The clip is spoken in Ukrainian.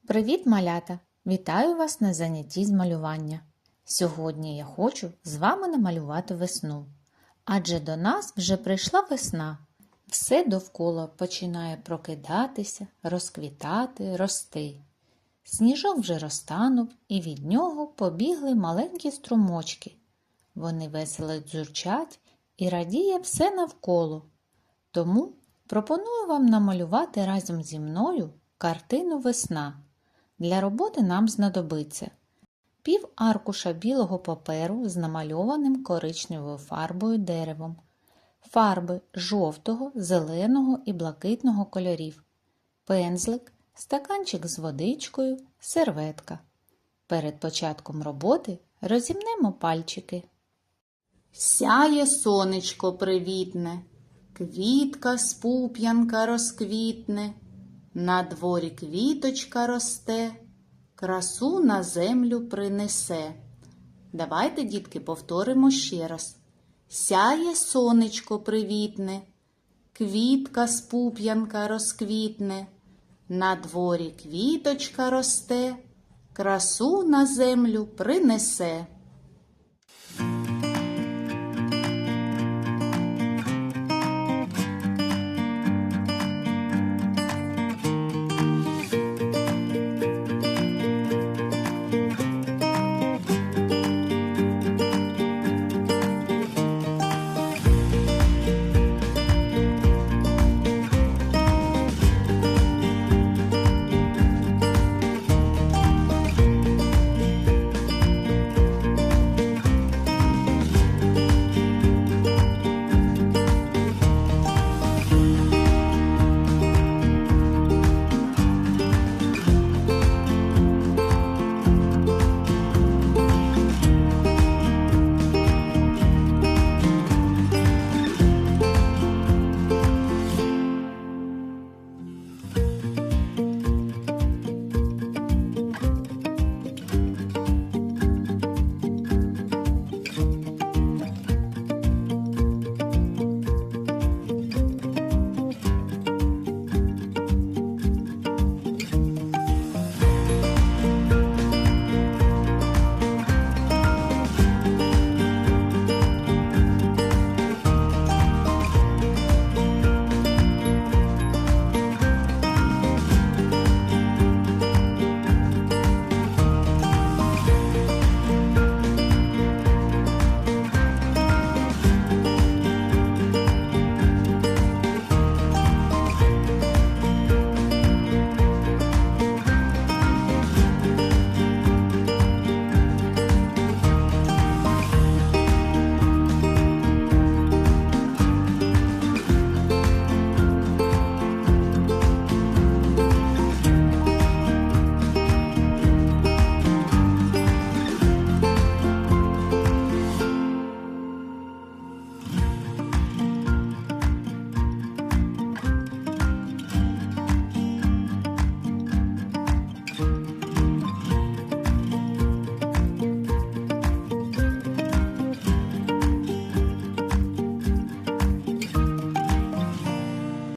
Привіт, малята! Вітаю вас на занятті з малювання. Сьогодні я хочу з вами намалювати весну. Адже до нас вже прийшла весна. Все довкола починає прокидатися, розквітати, рости. Сніжок вже розтанув, і від нього побігли маленькі струмочки. Вони весело дзюрчать і радіє все навколо. Тому пропоную вам намалювати разом зі мною картину «Весна». Для роботи нам знадобиться пів аркуша білого паперу з намальованим коричневою фарбою деревом, фарби жовтого, зеленого і блакитного кольорів, пензлик, стаканчик з водичкою, серветка. Перед початком роботи розімнемо пальчики. Сяє сонечко привітне, квітка з пуп'янка розквітне, на дворі квіточка росте, красу на землю принесе. Давайте, дітки, повторимо ще раз. Сяє сонечко привітне, квітка з пуп'янка розквітне, на дворі квіточка росте, красу на землю принесе.